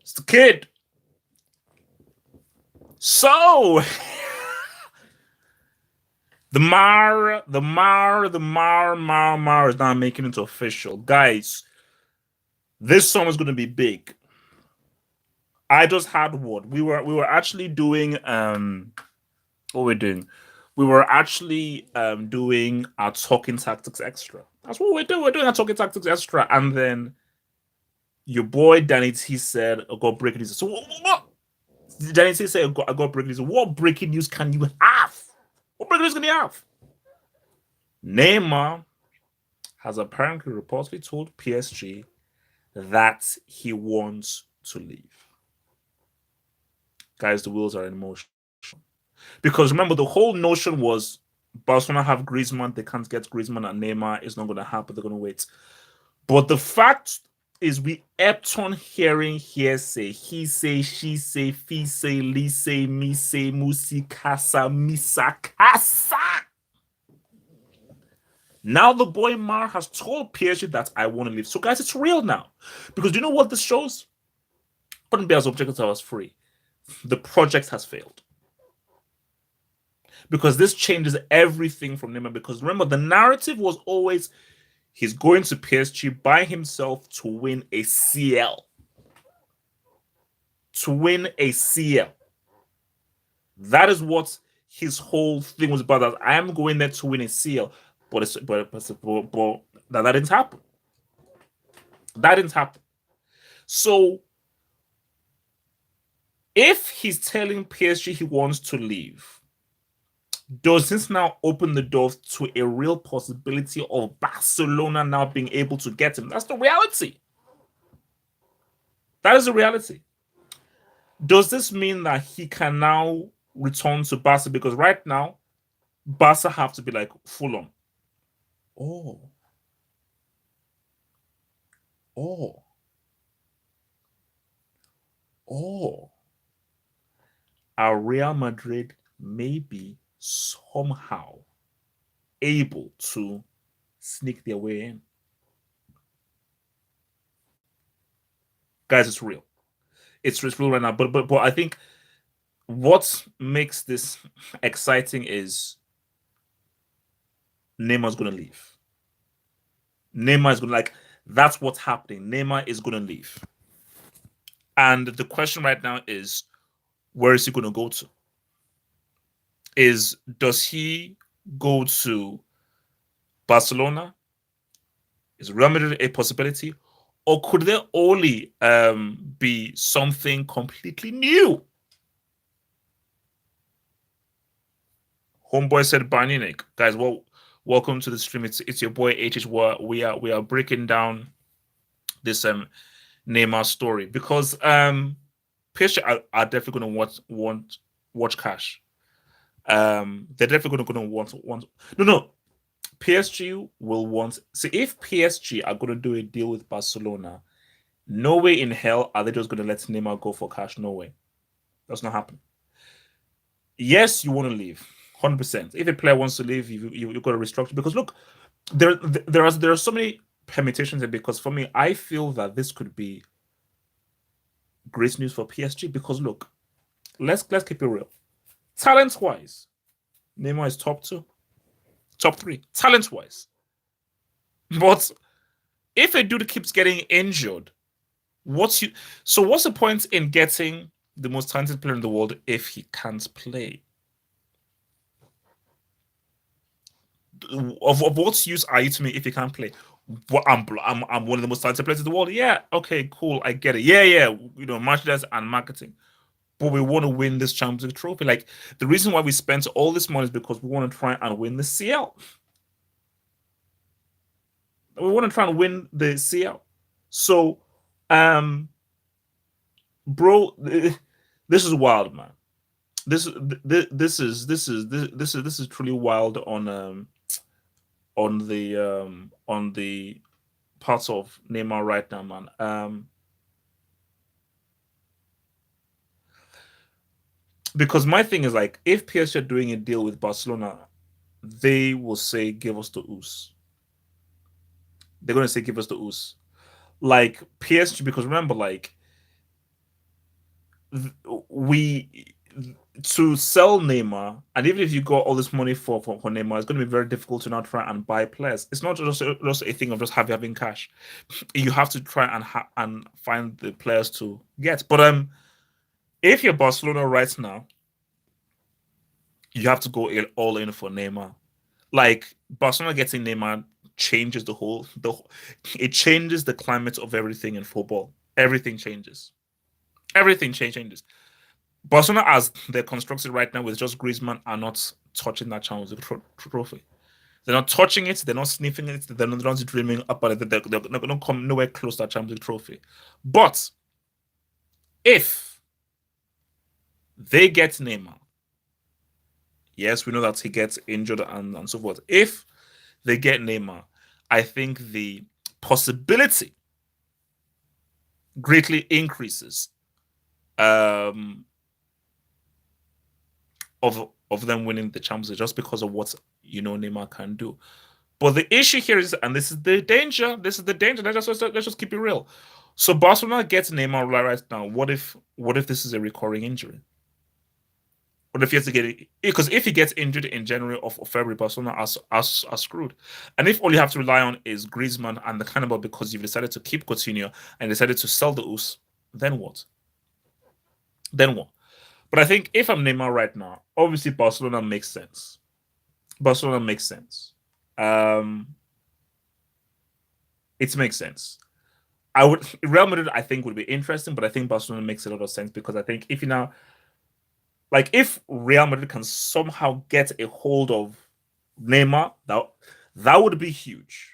It's the kid. So the Mar is now making it official. Guys, this song is gonna be big. I just had what? We were actually doing what we're doing. We were actually doing our talking tactics extra. That's what we're doing. We're doing our talking tactics extra. And then your boy Danny T said, I got breaking news. So what? Danny T said, I got breaking news. What breaking news can you have? What breaking news can you have? Neymar has apparently reportedly told PSG that he wants to leave. Guys, the wheels are in motion. Because remember, the whole notion was Barcelona have Griezmann, they can't get Griezmann, and Neymar is not going to happen. They're going to wait. But the fact is, we kept on hearing hearsay. He say, she say, fi say, li say, me say, musi casa, misa casa. Now the boy Mar has told PSG that I want to leave. So guys, it's real now. Because do you know what this shows? Couldn't be as objective as free. The project has failed. Because this changes everything from Neymar. Because remember, the narrative was always he's going to PSG by himself to win a CL. To win a CL. That is what his whole thing was about. That I am going there to win a CL. But that didn't happen. That didn't happen. So if he's telling PSG he wants to leave, does this now open the door to a real possibility of Barcelona now being able to get him? That's the reality. That is the reality. Does this mean that he can now return to Barca? Because right now, Barca have to be like full on. Oh. Oh. Oh. Are Real Madrid maybe somehow able to sneak their way in? Guys, it's real. It's real right now. But I think what makes this exciting is Neymar's gonna leave. Neymar is gonna that's what's happening. Neymar is gonna leave. And the question right now is where is he gonna go to? Does he go to Barcelona? Is Real Madrid a possibility? Or could there only be something completely new? Homeboy said Bayern. Guys, well, welcome to the stream. It's your boy HH. We are breaking down this Neymar story because PSG are definitely going to watch cash. They're definitely going to want no. PSG will want. See, if PSG are going to do a deal with Barcelona, no way in hell are they just going to let Neymar go for cash. No way, that's not happening. Yes, you want to leave, 100%. If a player wants to leave, you've got to restructure because look, there are so many permutations there. Because for me, I feel that this could be great news for PSG because look, let's keep it real. Talent wise, Neymar is top two, top three, talent wise. But if a dude keeps getting injured, what's the point in getting the most talented player in the world if he can't play? Of what use are you to me if you can't play? What I'm one of the most talented players in the world. Yeah, okay, cool, I get it. Yeah, merchandise and marketing. But we want to win this Champions League trophy. Like the reason why we spent all this money is because we want to try and win the CL. We want to try and win the CL. So, bro, this is wild, man. This is truly wild on the parts of Neymar right now, man. Because my thing is like, if PSG are doing a deal with Barcelona, they will say, "Give us the ooze." They're gonna say, "Give us the ooze." Like PSG, because remember, like we to sell Neymar, and even if you got all this money for Neymar, it's going to be very difficult to now try and buy players. It's not just a thing of just having cash. You have to try and find the players to get. But if you're Barcelona right now, you have to go all in for Neymar. Like Barcelona getting Neymar changes it changes the climate of everything in football. Everything changes. Everything changes. Barcelona, as they're constructed right now with just Griezmann, are not touching that Champions League trophy. They're not touching it. They're not sniffing it. They're not dreaming about it. They're not going to come nowhere close to that Champions League trophy. But if they get Neymar, yes, we know that he gets injured and so forth. If they get Neymar, I think the possibility greatly increases of them winning the Champions League just because of what Neymar can do. But the issue here is, and this is the danger. This is the danger. Let's just keep it real. So Barcelona gets Neymar right now. What if this is a recurring injury? What if he has to get it? Because if he gets injured in January or February, Barcelona are screwed. And if all you have to rely on is Griezmann and the Cannibal because you've decided to keep Coutinho and decided to sell the Us, then what? Then what? But I think if I'm Neymar right now, obviously Barcelona makes sense. Barcelona makes sense. It makes sense. Real Madrid, I think, would be interesting, but I think Barcelona makes a lot of sense because I think if Real Madrid can somehow get a hold of Neymar, that would be huge.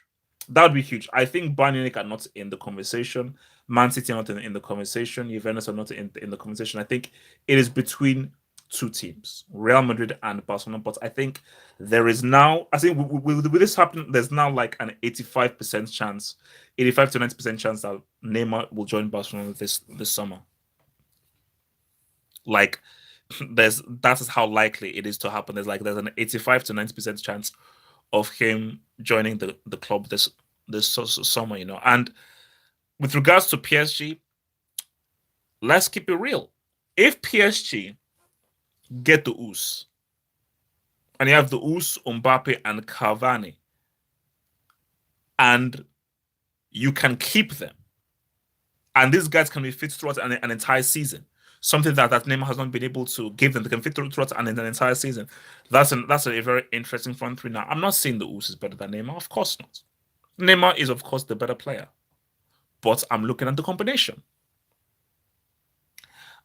That would be huge. I think Bayern Munich are not in the conversation. Man City are not in the conversation. Juventus are not in the conversation. I think it is between two teams, Real Madrid and Barcelona. But I think there is now, I think with this happening, there's now like an 85% chance, 85 to 90% chance that Neymar will join Barcelona this summer. Like that is how likely it is to happen. There's an 85 to 90% chance of him joining the club this summer, And with regards to PSG, let's keep it real. If PSG get the Us, and you have the Us, Mbappe, and Cavani, and you can keep them, and these guys can be fit throughout an entire season, something that Neymar has not been able to give them. They can fit throughout an entire season. That's a very interesting front three. Now, I'm not saying the Us is better than Neymar. Of course not. Neymar is, of course, the better player. But I'm looking at the combination.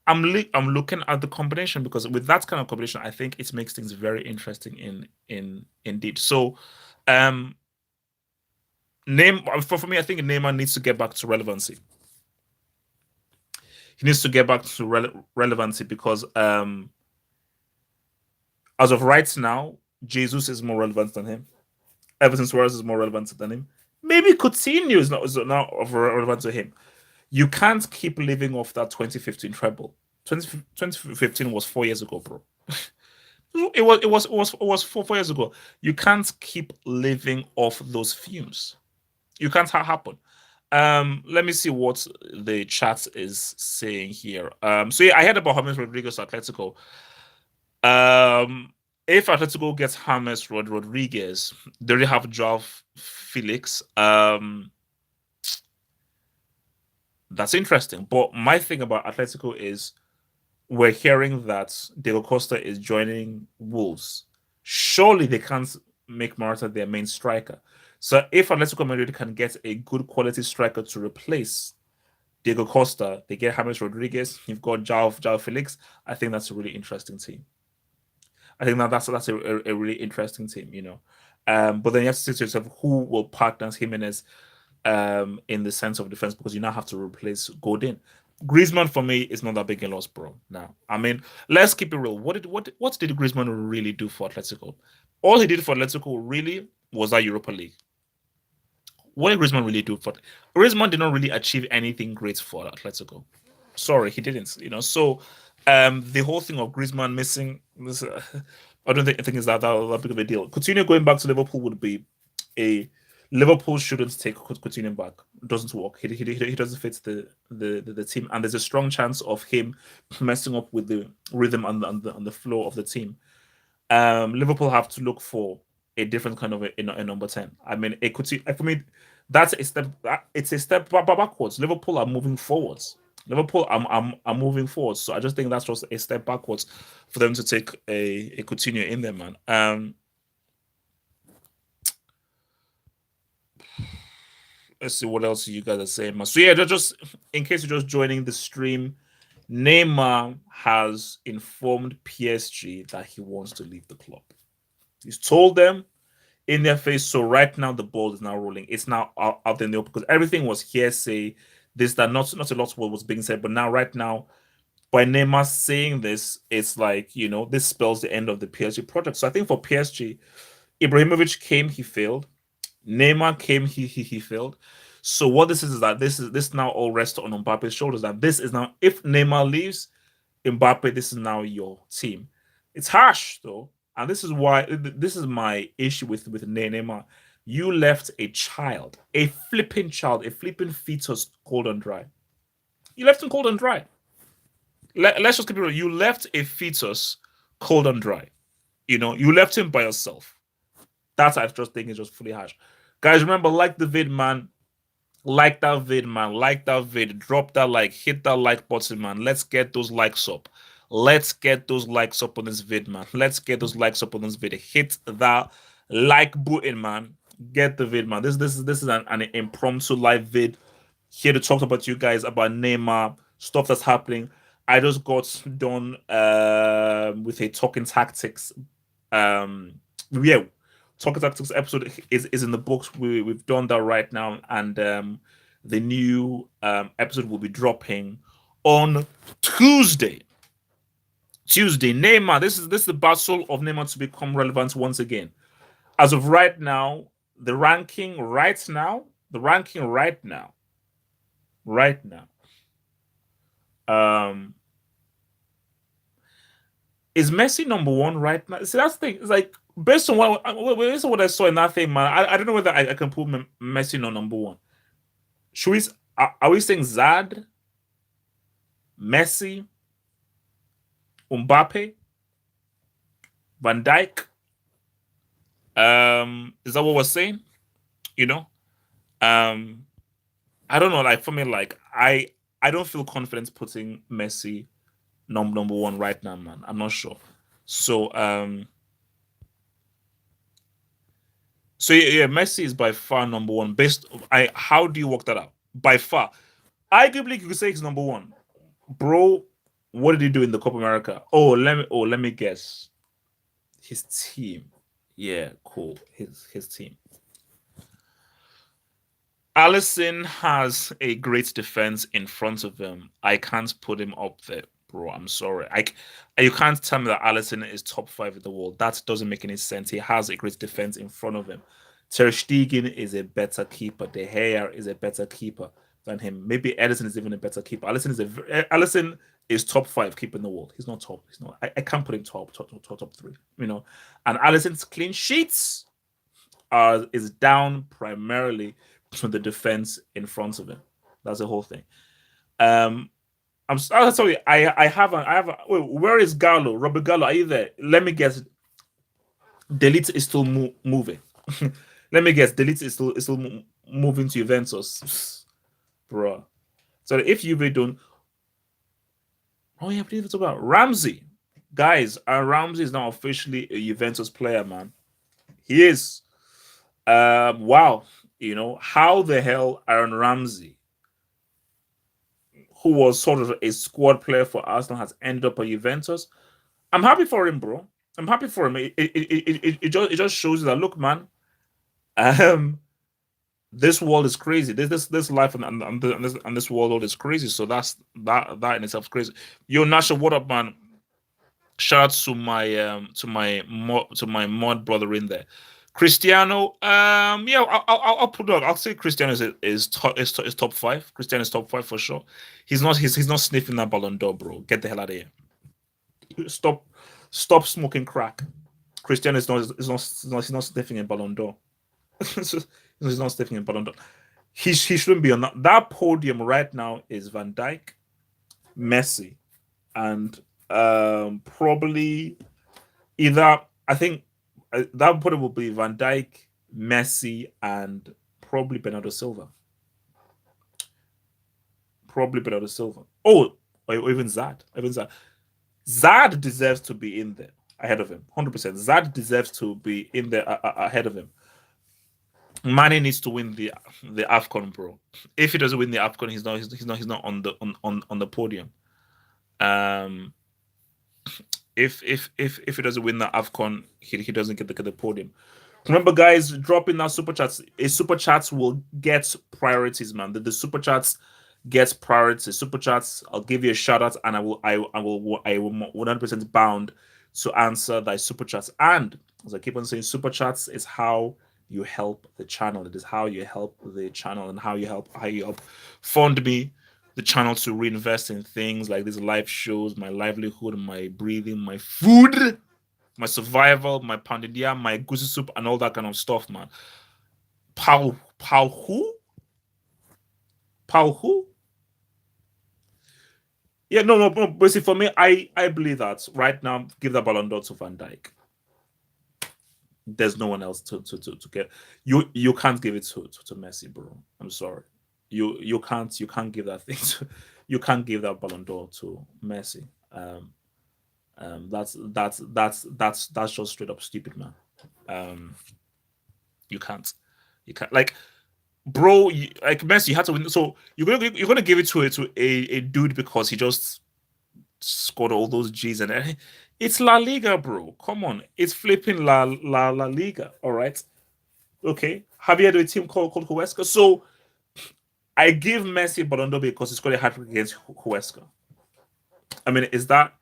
I'm looking at the combination because with that kind of combination, I think it makes things very interesting indeed. So, for me, I think Neymar needs to get back to relevancy. He needs to get back to relevancy because as of right now, Jesus is more relevant than him. Everton Suarez is more relevant than him. Maybe Coutinho is not relevant to him. You can't keep living off that 2015 treble. 2015 was 4 years ago, bro. It was 4 years ago. You can't keep living off those fumes. You can't happen. Let me see what the chat is saying here. So yeah, I heard about James Rodriguez at Atletico. If Atletico gets James Rodriguez, they already have Joao Felix. That's interesting. But my thing about Atletico is we're hearing that Diego Costa is joining Wolves. Surely they can't make Morata their main striker. So if Atletico Madrid can get a good quality striker to replace Diego Costa, they get James Rodriguez, you've got Joao Felix. I think that's a really interesting team. I think that's a really interesting team, But then you have to say to yourself, who will partner Jimenez in the sense of defense, because you now have to replace Godin. Griezmann for me is not that big a loss, bro. Now, I mean, let's keep it real. What did Griezmann really do for Atletico? All he did for Atletico really was that Europa League. What did Griezmann really do for? Griezmann did not really achieve anything great for Atletico. Sorry, he didn't. So the whole thing of Griezmann missing this, I don't think it's that big of a deal. Coutinho going back to Liverpool would be a Liverpool shouldn't take Coutinho back. It doesn't work. He doesn't fit the team, and there's a strong chance of him messing up with the rhythm on the flow of the team. Liverpool have to look for a different kind of a number 10. I mean, it could see for me that's a step. It's a step backwards. Liverpool are moving forwards. Liverpool are moving forwards. So I just think that's just a step backwards for them to take a Coutinho in there, man. Let's see what else you guys are saying, man. So yeah, just in case you're just joining the stream, Neymar has informed PSG that he wants to leave the club. He's told them in their face. So right now the ball is now rolling. It's now out there in the open because everything was hearsay. This that not a lot of what was being said, but now right now by Neymar saying this, it's like this spells the end of the PSG project. So I think for PSG, Ibrahimovic came, he failed. Neymar came, he failed. So what this is that this now all rests on Mbappe's shoulders. That this is now if Neymar leaves, Mbappe, this is now your team. It's harsh though, and this is why this is my issue with Neymar. You left a child, a flipping child, a flipping fetus cold and dry. You left him cold and dry. Let's just keep it real. You left a fetus cold and dry. You left him by yourself. That's I just think is just fully harsh. Guys, remember, like the vid, man. Like that vid, man. Like that vid. Drop that like. Hit that like button, man. Let's get those likes up. Let's get those likes up on this vid, man. Let's get those likes up on this vid. Hit that like button, man. Get the vid, man. This is an impromptu live vid here to talk about you guys about Neymar stuff that's happening. I just got done with a talking tactics. Yeah, talking tactics episode is in the books. We've done that right now, and the new episode will be dropping on Tuesday. Neymar. This is the battle of Neymar to become relevant once again. As of right now, the ranking right now, is Messi number one right now? See, that's the thing. It's like based on what I saw in that thing, man. I don't know whether I can put Messi on number one. Should we? Are we saying Zad, Messi, Mbappe, Van Dijk? Is that what we're saying? I don't know. Like for me, like I don't feel confident putting Messi number one right now, man. I'm not sure. So yeah, Messi is by far number one. How do you work that out? By far, arguably you could say he's number one, bro. What did he do in the Copa America? Let me guess. His team. Yeah, cool. His team. Alisson has a great defense in front of him. I can't put him up there, bro. I'm sorry. You can't tell me that Alisson is top 5 in the world. That doesn't make any sense. He has a great defense in front of him. Ter Stegen is a better keeper. De Gea is a better keeper than him. Maybe Ederson is even a better keeper. Alisson is top 5 keeper in the world. He's not top. He's not. I can't put him top 3. And Alisson's clean sheets is down primarily from the defense in front of him. That's the whole thing. I'll tell you, I have wait, where is Gallo? Robert Gallo, are you there? Let me guess. Delete is still moving. Let me guess. Delete is still moving to Juventus, bro. So if you don't, oh yeah, please talk about Ramsey, guys. Ramsey is now officially a Juventus player, man. He is. Wow. How the hell Aaron Ramsey, who was sort of a squad player for Arsenal, has ended up at Juventus? I'm happy for him, bro. I'm happy for him. It just shows you that, look, man, this world is crazy. This life and this world is crazy. So that in itself is crazy. Yo, Nasha, what up, man? Shout out to my mod brother in there. Cristiano, yeah, I'll put it. I'll say Cristiano is top 5. Cristiano is top 5 for sure. He's not sniffing that Ballon d'Or, bro. Get the hell out of here. Stop smoking crack. Cristiano is not sniffing a Ballon d'Or. He's He's not stepping in Ballon d'Or. He shouldn't be on that podium right now. Is Van Dijk, Messi, and probably either I think that podium will be Van Dijk, Messi, and probably Bernardo Silva. Probably Bernardo Silva. Oh, or even Zad. Even Zad. Zad deserves to be in there ahead of him. 100%. Zad deserves to be in there ahead of him. Mane needs to win the Afcon, bro. If he doesn't win the Afcon, he's not on the podium. Um, if he doesn't win the Afcon, he doesn't get the podium. Remember, guys, dropping that super chats. A super chats will get priorities, man. The super chats gets priority. Super chats, I'll give you a shout out, and I will 100% bound to answer thy super chats. And as I keep on saying, super chats is how you help the channel. It is how you help the channel, and how you help fund me, the channel, to reinvest in things like these live shows, my livelihood, my breathing, my food, my survival, my pandidia, my goosey soup, and all that kind of stuff, man. Pau who? Pau who? Yeah, no. But see, for me, I believe that right now, give the Ballon d'Or to Van Dijk. There's no one else to get. You can't give it to Messi, bro. I'm sorry. You can't give that thing to, you can't give that Ballon d'Or to Messi. That's just straight up stupid, man. You can't like, bro. Like Messi, you had to win. So you're gonna give it to a dude because he just scored all those G's, and it's La Liga, bro. Come on, it's flipping La Liga. All right, okay. Have you heard of a team called Huesca? So I give Messi Ballon d'Or because he scored a hat trick against Huesca. I mean, is that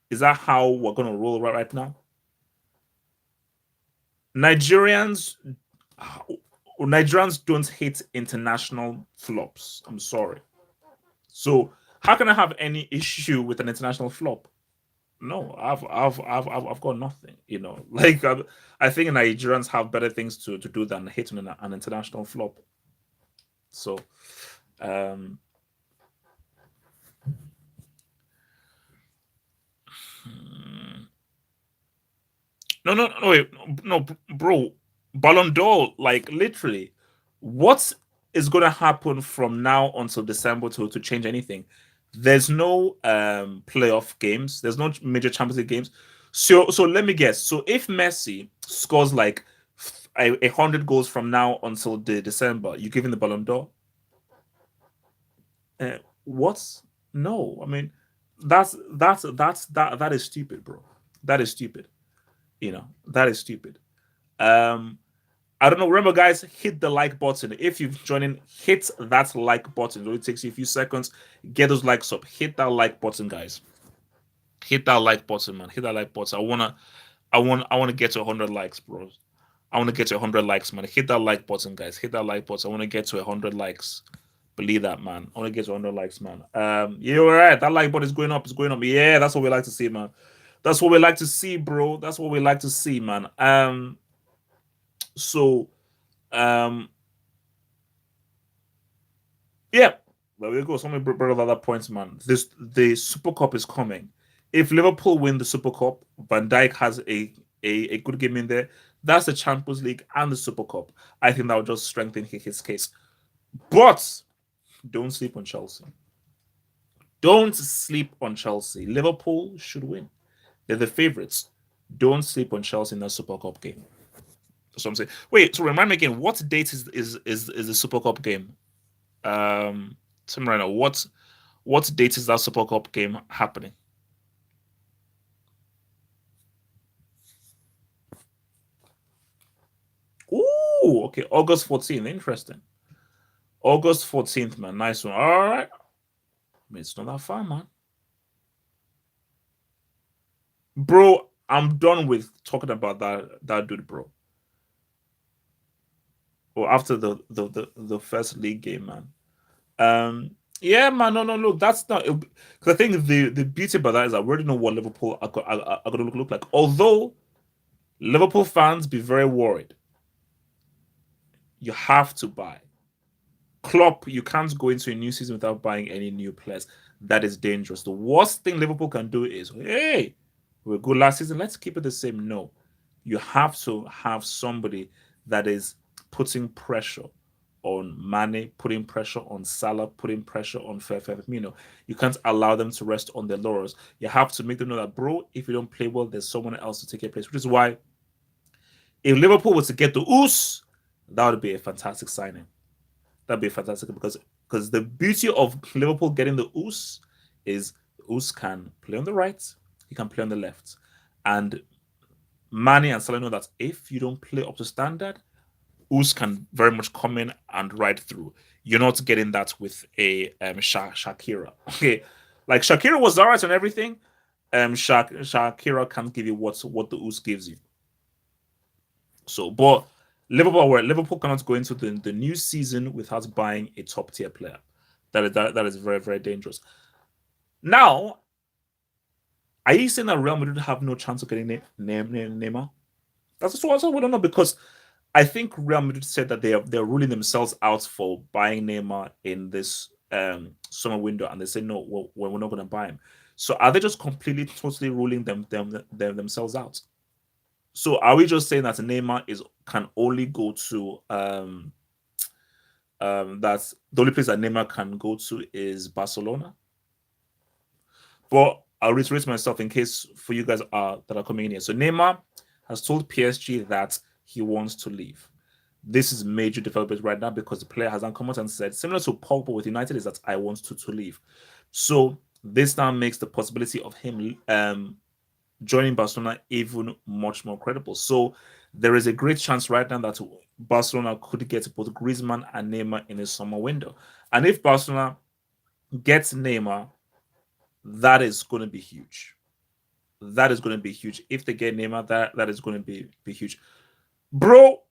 how we're gonna roll right now? Nigerians don't hate international flops. I'm sorry. So how can I have any issue with an international flop? No, I've got nothing. You know, like I think Nigerians have better things to do than hate on an international flop. So, um, no, wait, no, bro, Ballon d'Or, like literally, what is going to happen from now until December to change anything? There's no playoff games. There's no major Champions League games. So let me guess. So if Messi scores like 100 goals from now until the December, you give him the Ballon d'Or? What? No, I mean that is stupid, bro. That is stupid. You know, that is stupid. Um, I don't know. Remember, guys, hit the like button. If you've joined in, hit that like button. It only takes you a few seconds. Get those likes up. Hit that like button, guys. Hit that like button, man. Hit that like button. I wanna get to 100 likes, bro. I want to get to 100 likes, man. Hit that like button, guys. Hit that like button. I want to get to 100 likes. Believe that, man. I want to get to 100 likes, man. Yeah, all right. That like button is going up. It's going up. Yeah, that's what we like to see, man. That's what we like to see, bro. That's what we like to see, man. So, um, yeah, there we go. Somebody brought up that point, man. The Super Cup is coming. If Liverpool win the Super Cup, Van Dijk has a good game in there. That's the Champions League and the Super Cup. I think that will just strengthen his case. But don't sleep on Chelsea. Don't sleep on Chelsea. Liverpool should win. They're the favorites. Don't sleep on Chelsea in that Super Cup game. That's what I'm saying. Wait, so remind me again, what date is the Super Cup game? Tell me right now, what date is that Super Cup game happening? Ooh, okay, August 14th. Interesting. August 14th, man. Nice one. All right. I mean, it's not that far, man. Bro, I'm done with talking about that dude, bro. Or after the first league game, man. Yeah, man. No, look, that's not because I think the beauty about that is I already know what Liverpool are going to look like. Although Liverpool fans be very worried. You have to buy. Klopp, you can't go into a new season without buying any new players. That is dangerous. The worst thing Liverpool can do is, hey, we are good last season. Let's keep it the same. No, you have to have somebody that is putting pressure on Mane, putting pressure on Salah, putting pressure on Firmino. You can't allow them to rest on their laurels. You have to make them know that, bro, if you don't play well, there's someone else to take your place. Which is why, if Liverpool was to get the Oos, that would be a fantastic signing. That'd be fantastic because the beauty of Liverpool getting the Oos is Oos can play on the right, he can play on the left, and Mane and Salah know that if you don't play up to standard, Oos can very much come in and ride through. You're not getting that with a Shakira. Okay, like Shakira was alright and everything. Shakira can't give you what the Oos gives you. So, but Liverpool cannot go into the new season without buying a top tier player. That is very, very dangerous. Now, are you saying that Real Madrid have no chance of getting Neymar? That's what we don't know, because I think Real Madrid said that they're ruling themselves out for buying Neymar in this summer window, and they say no, we're not going to buy him. So are they just completely, totally ruling themselves out? So are we just saying that Neymar can only go to that's the only place that Neymar can go to is Barcelona? But I'll reiterate myself in case for you guys that are coming in here. So Neymar has told PSG that he wants to leave. This is major development right now because the player has come out and said, similar to Pogba with United, is that I want to leave. So this now makes the possibility of him joining Barcelona even much more credible. So there is a great chance right now that Barcelona could get both Griezmann and Neymar in a summer window. And if Barcelona gets Neymar, that is going to be huge. That is going to be huge. If they get Neymar, that is going to be huge. Bro,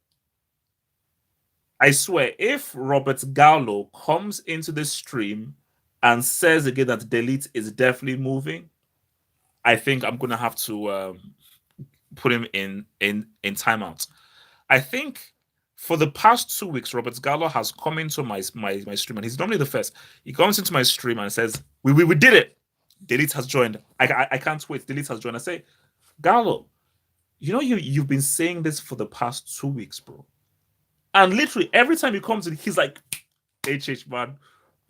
I swear, if Robert Gallo comes into this stream and says again that Delete is definitely moving, I think I'm going to have to put him in timeout. I think for the past 2 weeks, Robert Gallo has come into my stream, and he's normally the first. He comes into my stream and says, "We did it. Delete has joined. I can't wait. Delete has joined." I say, Gallo, you've been saying this for the past 2 weeks, bro. And literally every time he comes in, he's like, "HH man,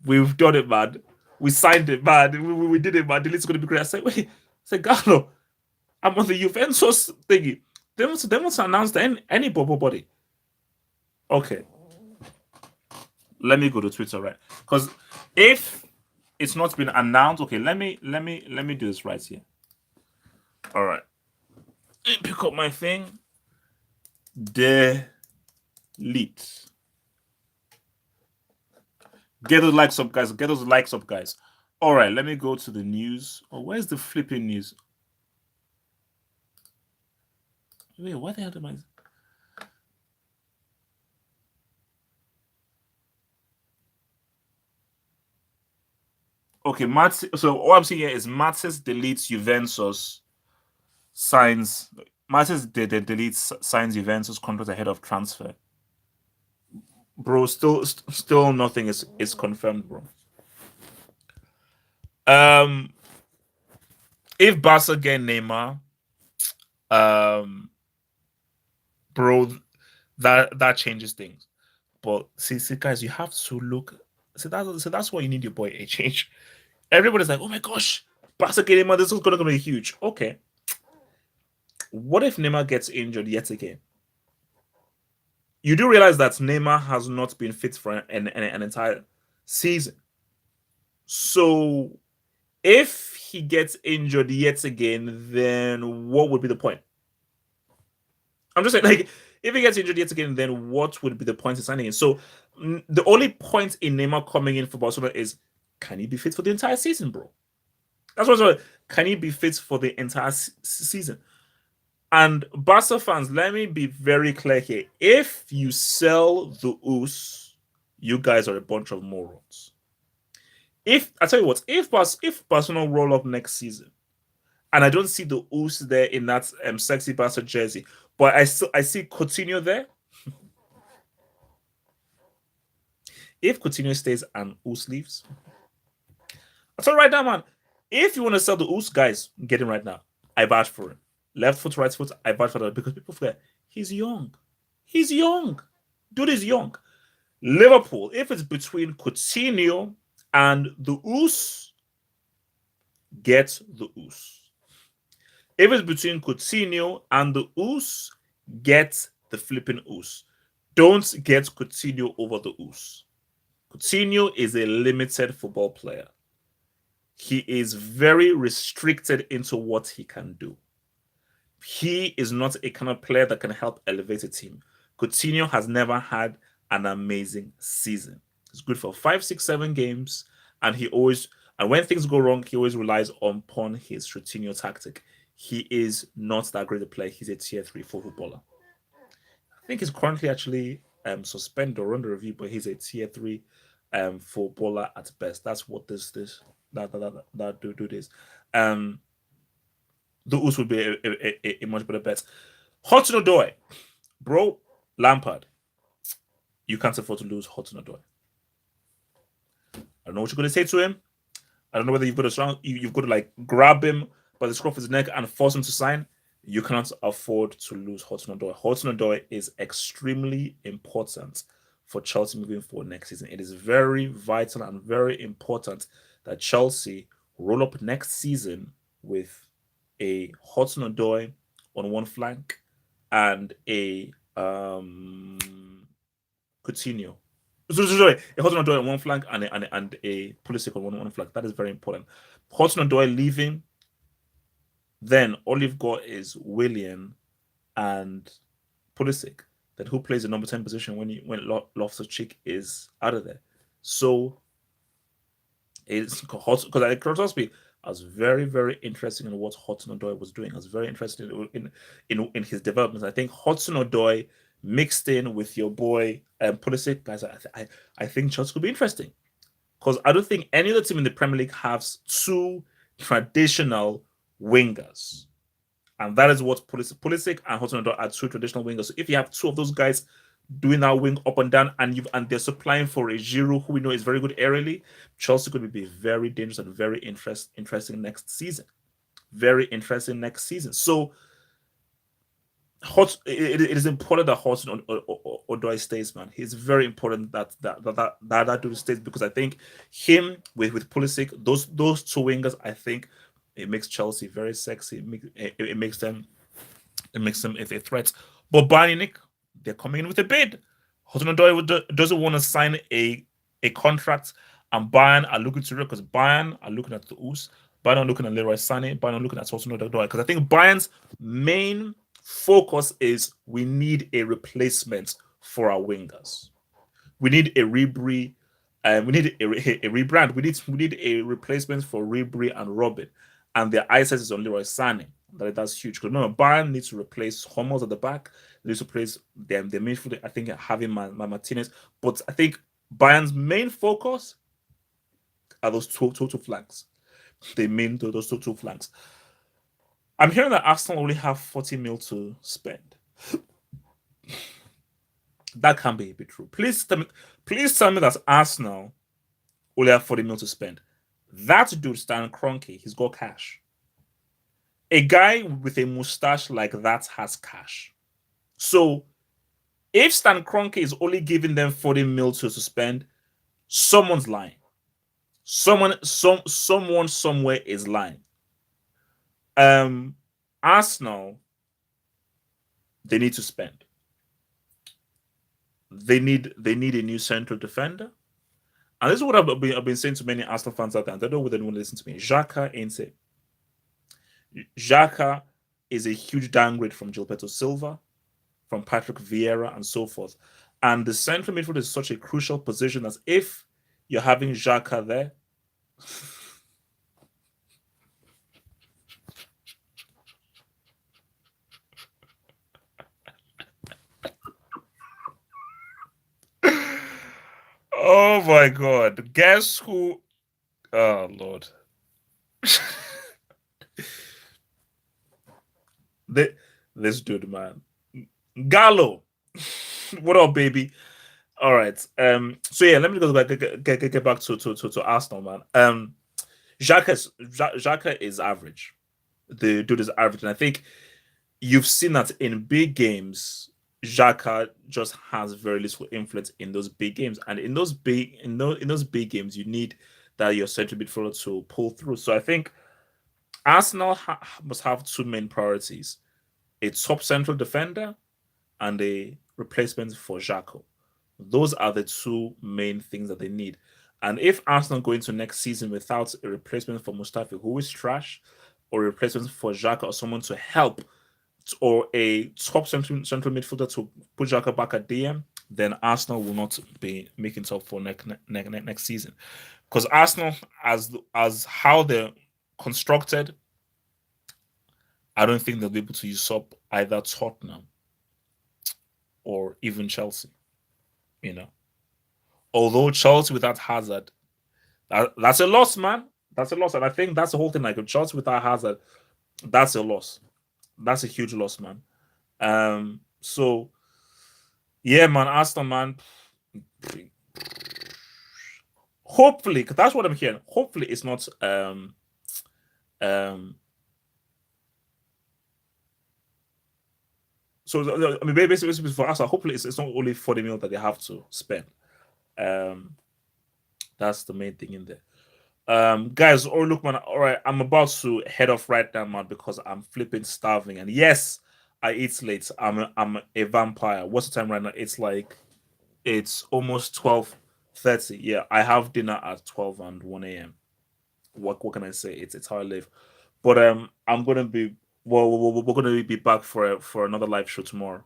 we've done it, man. We signed it, man. We did it, man. Delete's gonna be great." I say, "Wait, I say, Gallo, I'm on the Juventus thingy. They want to announce anybody." Okay, let me go to Twitter, right? Because if it's not been announced, okay, let me do this right here. All right, pick up my thing. Delete. Get those likes up, guys. Get those likes up, guys. All right, let me go to the news. Oh, where's the flipping news? Wait, what the hell am I? Okay, so all I'm seeing here is Matis deletes Juventus signs. Matis deletes signs Juventus contract ahead of transfer. Bro, still nothing is confirmed, bro. If Barca get Neymar, bro, that changes things. But see, guys, you have to look. So that's why you need your boy HH. Everybody's like, "Oh my gosh, Barca get Neymar, this is gonna be huge." Okay, what if Neymar gets injured yet again? You do realize that Neymar has not been fit for an entire season. So if he gets injured yet again, then what would be the point? I'm just saying, like, if he gets injured yet again, then what would be the point of signing him? So the only point in Neymar coming in for Barcelona is, can he be fit for the entire season, bro? That's what I'm saying. Can he be fit for the entire season? And Barca fans, let me be very clear here. If you sell the Oos, you guys are a bunch of morons. If I tell you what, if Barcelona roll up next season, and I don't see the Oos there in that sexy Barca jersey, but I see Coutinho there, If Coutinho stays and Us leaves, I tell you right now, man. If you want to sell the Us, guys, get him right now. I vouch for him. Left foot, right foot, I vouch for that because people forget he's young. He's young. Dude is young. Liverpool, if it's between Coutinho and the Us, get the Us. If it's between Coutinho and the Us, get the flipping Us. Don't get Coutinho over the Us. Coutinho is a limited football player. He is very restricted into what he can do. He is not a kind of player that can help elevate a team. Coutinho has never had an amazing season. He's good for 5, 6, 7 games, and when things go wrong, he always relies upon his Coutinho tactic. He is not that great a player. He's a tier 3 footballer. I think he's currently actually suspended or under review, but he's a tier 3 footballer at best. That's what that dude is. The Us would be a much better bet. Hudson Odoi, bro, Lampard. You can't afford to lose Hudson Odoi. I don't know what you're going to say to him. I don't know whether you've got to like grab him by the scruff of his neck and force him to sign. You cannot afford to lose Hudson Odoi. Hudson Odoi is extremely important for Chelsea moving forward next season. It is very vital and very important that Chelsea roll up next season with a Hudson Odoi on one flank and a Coutinho. Sorry, a Hudson Odoi on one flank and a Pulisic on one flank. That is very important. Hudson Odoi leaving, then all you've got is Willian and Pulisic. Then who plays the number 10 position when Loftus-Cheek is out of there? So it's because I was very, very interested in what Hudson Odoi was doing. I was very interested in his development. I think Hudson Odoi mixed in with your boy Pulisic, guys. I think Chelsea could be interesting because I don't think any other team in the Premier League has two traditional wingers, and that is what Pulisic and Hudson Odoi are two traditional wingers. So if you have two of those guys doing that wing up and down, and they're supplying for a Giroud who we know is very good aerially, Chelsea could be very dangerous and very interesting next season. Very interesting next season. So it is important that Hudson Odoi stays, man. It's very important that dude stays because I think him with Pulisic, those two wingers, I think it makes Chelsea very sexy. It makes them a threat. But Bayern Munich, they're coming in with a bid. Hudson Odoi doesn't want to sign a contract, and Bayern are looking to it because Bayern are looking at the Us, Bayern are looking at Leroy Sané, Bayern are looking at Hudson Odoi because I think Bayern's main focus is we need a replacement for our wingers. We need a rebrand. We need a rebrand. We need a replacement for Ribery and Robin, and their eyesight is on Leroy Sané. That's huge. Because no, Bayern needs to replace Hummels at the back. They need to replace them. The midfield, I think, having my Martinez. But I think Bayern's main focus are those two flanks. They mean those two flanks. I'm hearing that Arsenal only have 40 mil to spend. That can't be a bit true. Please tell me that Arsenal only have 40 mil to spend. That dude, Stan Kroenke, he's got cash. A guy with a mustache like that has cash. So if Stan Kroenke is only giving them 40 mil to spend, someone's lying. Someone somewhere is lying. Arsenal, they need to spend. They need a new central defender. And this is what I've been saying to many Arsenal fans out there. I don't know whether anyone listens to me. Xhaka ain't it. Xhaka is a huge downgrade from Gilberto Silva, from Patrick Vieira, and so forth. And the central midfield is such a crucial position as if you're having Xhaka there. Oh my God. Guess who? Oh, Lord. This dude, man. Gallo. What up, baby? All right. So yeah, let me go back get back to Arsenal, man. Xhaka is average. The dude is average, and I think you've seen that in big games. Xhaka just has very little influence in those big games, and in those big games, you need that your central midfielder to pull through. So I think Arsenal must have two main priorities: a top central defender and a replacement for Xhaka. Those are the two main things that they need. And if Arsenal go into next season without a replacement for Mustafi, who is trash, or a replacement for Xhaka or someone to help, or a top central midfielder to put Xhaka back at DM, then Arsenal will not be making top for next season. Because Arsenal, as how they're constructed, I don't think they'll be able to usurp either Tottenham or even Chelsea. You know, although Chelsea without Hazard, that's a loss, man. That's a loss, and I think that's the whole thing. Like, if Chelsea without Hazard, that's a loss. That's a huge loss, man. So yeah, man, Arsenal, man. Hopefully, because that's what I'm hearing. Hopefully, it's not um. So I mean, basically for Arsenal, hopefully it's not only 40 million that they have to spend. Um, that's the main thing in there. Guys, oh look, man. All right, I'm about to head off right now, man, because I'm flipping starving. And yes, I eat late. I'm a vampire. What's the time right now? It's almost 12:30. Yeah, I have dinner at 12 and 1 a.m. What can I say? It's how I live. But I'm gonna be we're gonna be back for another live show tomorrow.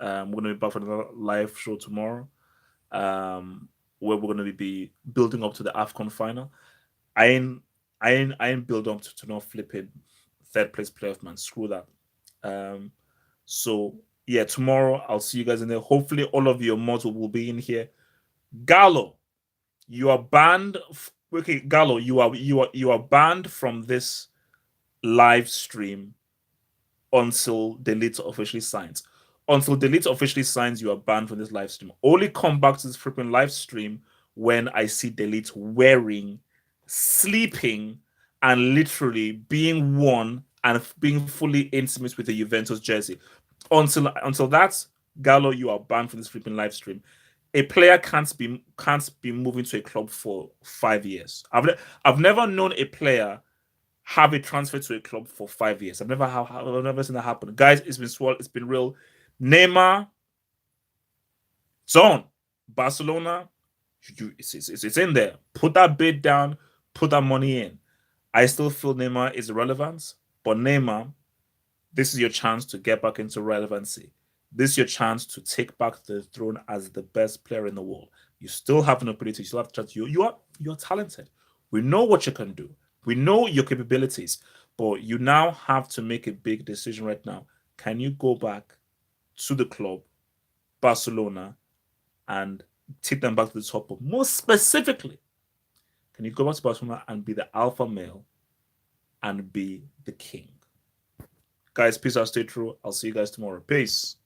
We're gonna be back for another live show tomorrow. Um, where we're gonna be building up to the AFCON final. I ain't I ain't build up to not flipping third place playoff, man. Screw that. Um, so yeah, tomorrow I'll see you guys in there. Hopefully, all of your mods will be in here. Gallo, you are banned. Okay, Gallo, you are banned from this live stream until Delete officially signs. Until Delete officially signs, you are banned from this live stream. Only come back to this freaking live stream when I see Delete wearing, sleeping, and literally being worn and being fully intimate with the Juventus jersey. Until that, Gallo, you are banned from this freaking live stream. A player can't be moving to a club for 5 years. I've never known a player have a transfer to a club for 5 years. I've never seen that happen. Guys, it's been swallowed. It's been real. Neymar, zone. Barcelona, it's in there. Put that bid down. Put that money in. I still feel Neymar is irrelevant, but Neymar, this is your chance to get back into relevancy. This is your chance to take back the throne as the best player in the world. You still have an ability. You still have to chance. You're talented. We know what you can do. We know your capabilities, but you now have to make a big decision right now. Can you go back to the club, Barcelona, and take them back to the top? But more specifically, can you go back to Barcelona and be the alpha male and be the king? Guys, peace out, stay true. I'll see you guys tomorrow. Peace.